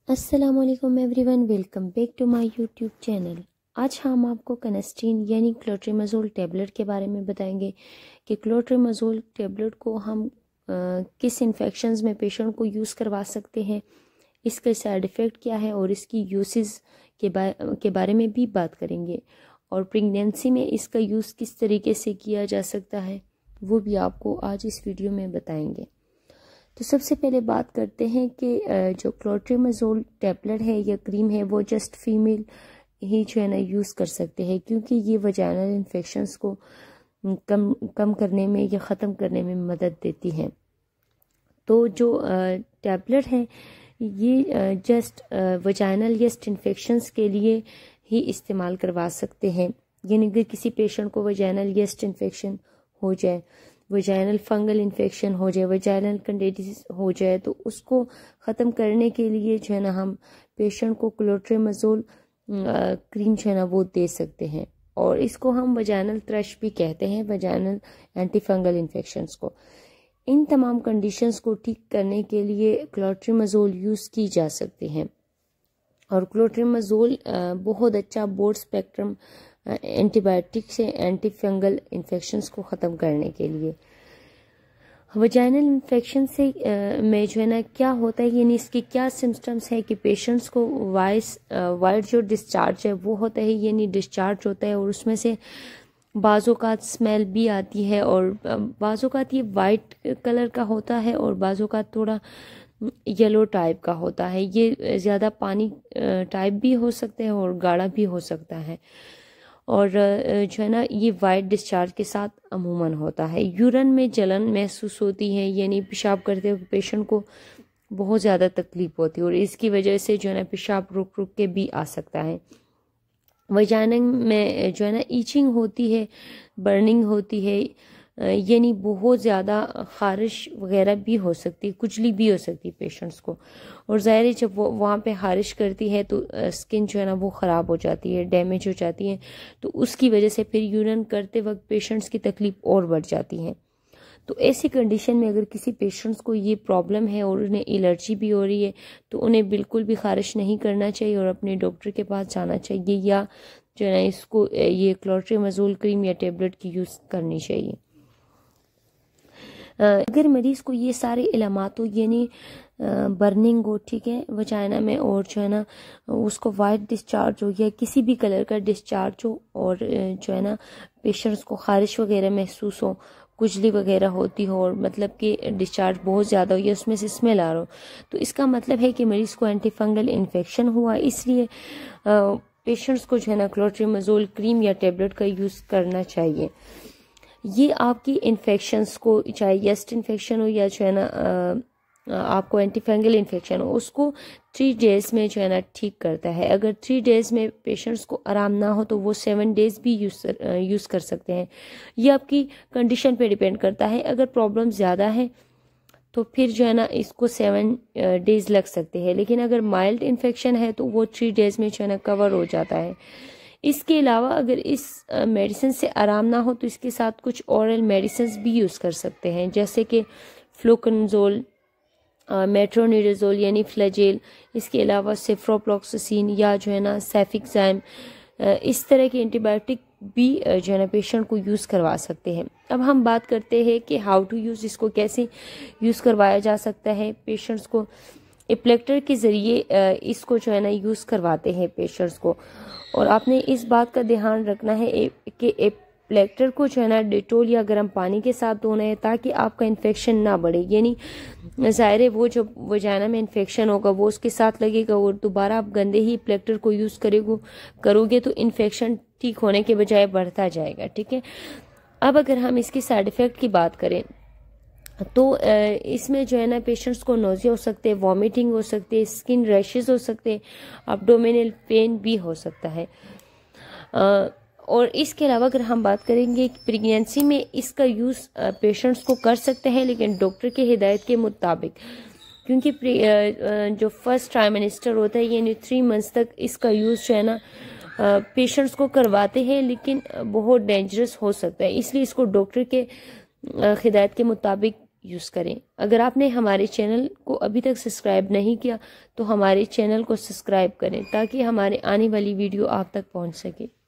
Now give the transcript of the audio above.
अस्सलामुअलैकुम everyone, welcome back to my YouTube channel. आज हम आपको कनेस्टीन यानी क्लोट्रीमाजोल टैबलेट के बारे में बताएंगे कि क्लोट्रीमाजोल टैबलेट को हम किस इन्फेक्शंस में पेशेंट को यूज़ करवा सकते हैं, इसका साइड इफ़ेक्ट क्या है और इसकी यूसेस के बारे में भी बात करेंगे। और प्रेगनेंसी में इसका यूज़ किस तरीके से किया जा सकता है वो भी आपको आज इस वीडियो में बताएंगे। तो सबसे पहले बात करते हैं कि जो क्लोट्रीमाजोल टैबलेट है या क्रीम है वो जस्ट फीमेल ही जो है ना यूज़ कर सकते हैं, क्योंकि ये वजाइनल इन्फेक्शंस को कम करने में या ख़त्म करने में मदद देती है। तो जो टैबलेट है ये जस्ट वजाइनल यस्ट इन्फेक्शंस के लिए ही इस्तेमाल करवा सकते हैं। यानी कि किसी पेशेंट को वजाइनल यस्ट इन्फेक्शन हो जाए, वजाइनल फंगल इन्फेक्शन हो जाए, वजाइनल कैंडिडियासिस हो जाए, तो उसको ख़त्म करने के लिए जो है ना हम पेशेंट को क्लोट्रीमाजोल क्रीम जो है ना वो दे सकते हैं। और इसको हम वजाइनल थ्रश भी कहते हैं, वजाइनल एंटी फंगल इन्फेक्शंस को। इन तमाम कंडीशंस को ठीक करने के लिए क्लोट्रीमाजोल यूज़ की जा सकती हैं। और क्लोट्रीमाजोल बहुत अच्छा ब्रॉड स्पेक्ट्रम एंटीबायोटिक से एंटी फंगल इन्फेक्शंस को ख़त्म करने के लिए। वजाइनल इन्फेक्शन से में जो है ना क्या होता है, यानी इसके क्या सिम्टम्स है कि पेशेंट्स को वाइट जो डिस्चार्ज है वो होता है, यानी डिस्चार्ज होता है और उसमें से बाज़ोकात स्मेल भी आती है। और बाज़ोकात ये वाइट कलर का होता है और बाज़ोकात थोड़ा येलो टाइप का होता है। ये ज़्यादा पानी टाइप भी हो सकता है और गाढ़ा भी हो सकता है। और जो है ना ये वाइट डिस्चार्ज के साथ अमूमन होता है। यूरिन में जलन महसूस होती है, यानी पेशाब करते हुए पेशेंट को बहुत ज़्यादा तकलीफ होती है और इसकी वजह से जो है ना पेशाब रुक रुक के भी आ सकता है। वजाइना में जो है ना ईचिंग होती है, बर्निंग होती है, यानी बहुत ज़्यादा खारिश वगैरह भी हो सकती है, खुजली भी हो सकती है पेशेंट्स को। और ज़ाहिर है जब वो वहाँ पे खारिश करती है तो स्किन जो है ना वो ख़राब हो जाती है, डैमेज हो जाती है, तो उसकी वजह से फिर यूरिन करते वक्त पेशेंट्स की तकलीफ और बढ़ जाती है। तो ऐसी कंडीशन में अगर किसी पेशेंट्स को ये प्रॉब्लम है और उन्हें एलर्जी भी हो रही है तो उन्हें बिल्कुल भी खारिश नहीं करना चाहिए और अपने डॉक्टर के पास जाना चाहिए, या जो है ना इसको ये क्लोट्रीमाजोल क्रीम या टेबलेट की यूज़ करनी चाहिए। अगर मरीज़ को ये सारे इलामात हो, यानी बर्निंग हो, ठीक है, वजाइना में, और जो है ना उसको वाइट डिस्चार्ज हो या किसी भी कलर का डिस्चार्ज हो, और जो है ना पेशेंट्स को खारिश वगैरह महसूस हो, खुजली वगैरह होती हो, और मतलब कि डिस्चार्ज बहुत ज़्यादा हो या उसमें से स्मेल आ रहा हो, तो इसका मतलब है कि मरीज़ को एंटी फंगल इन्फेक्शन हुआ। इसलिए पेशेंट्स को जो है ना क्लोट्रीमाजोल क्रीम या टेबलेट का यूज़ करना चाहिए। ये आपकी इन्फेक्शंस को, चाहे यस्ट इन्फेक्शन हो या जो है ना आपको एंटी फंगल इन्फेक्शन हो, उसको 3 डेज़ में जो है ना ठीक करता है। अगर 3 डेज़ में पेशेंट्स को आराम ना हो तो वो 7 डेज़ भी यूज़ कर सकते हैं। ये आपकी कंडीशन पे डिपेंड करता है। अगर प्रॉब्लम ज़्यादा है तो फिर जो है ना इसको 7 डेज़ लग सकते हैं, लेकिन अगर माइल्ड इन्फेक्शन है तो वो 3 डेज़ में जो है ना कवर हो जाता है। इसके अलावा अगर इस मेडिसिन से आराम ना हो तो इसके साथ कुछ ओरल मेडिसिन भी यूज़ कर सकते हैं, जैसे कि फ्लूकनजोल, मेट्रोनिडाजोल यानी फ्लैजेल, इसके अलावा सेफ्रोफ्लॉक्सासिन या जो है ना सेफिक्साइम, इस तरह के एंटीबायोटिक भी जो है ना पेशेंट को यूज़ करवा सकते हैं। अब हम बात करते हैं कि हाउ टू यूज़, इसको कैसे यूज़ करवाया जा सकता है। पेशेंट्स को एप्लेक्टर के ज़रिए इसको जो है ना यूज़ करवाते हैं पेशेंट्स को, और आपने इस बात का ध्यान रखना है कि एप्लेक्टर को जो है ना डेटोल या गर्म पानी के साथ धोना है ताकि आपका इन्फेक्शन ना बढ़े। यानी ज़ाहिर है वो जो वजाइना में इन्फेक्शन होगा वो उसके साथ लगेगा और दोबारा आप गंदे ही एप्लेक्टर को यूज़ करोगे तो इन्फेक्शन ठीक होने के बजाय बढ़ता जाएगा, ठीक है। अब अगर हम इसकी साइड इफ़ेक्ट की बात करें तो इसमें जो है ना पेशेंट्स को नोज़िया हो सकते हैं, वॉमिटिंग हो सकती है, स्किन रैशेस हो सकते हैं, एब्डोमिनल पेन भी हो सकता है। और इसके अलावा अगर हम बात करेंगे प्रेगनेंसी में इसका यूज़ पेशेंट्स को कर सकते हैं, लेकिन डॉक्टर की हिदायत के मुताबिक, क्योंकि जो फर्स्ट ट्राइमेस्टर होता है यानी 3 मंथ्स तक इसका यूज़ जो है ना पेशेंट्स को करवाते हैं, लेकिन बहुत डेंजरस हो सकता है, इसलिए इसको डॉक्टर के हिदायत के मुताबिक यूज़ करें। अगर आपने हमारे चैनल को अभी तक सब्सक्राइब नहीं किया तो हमारे चैनल को सब्सक्राइब करें ताकि हमारे आने वाली वीडियो आप तक पहुंच सके।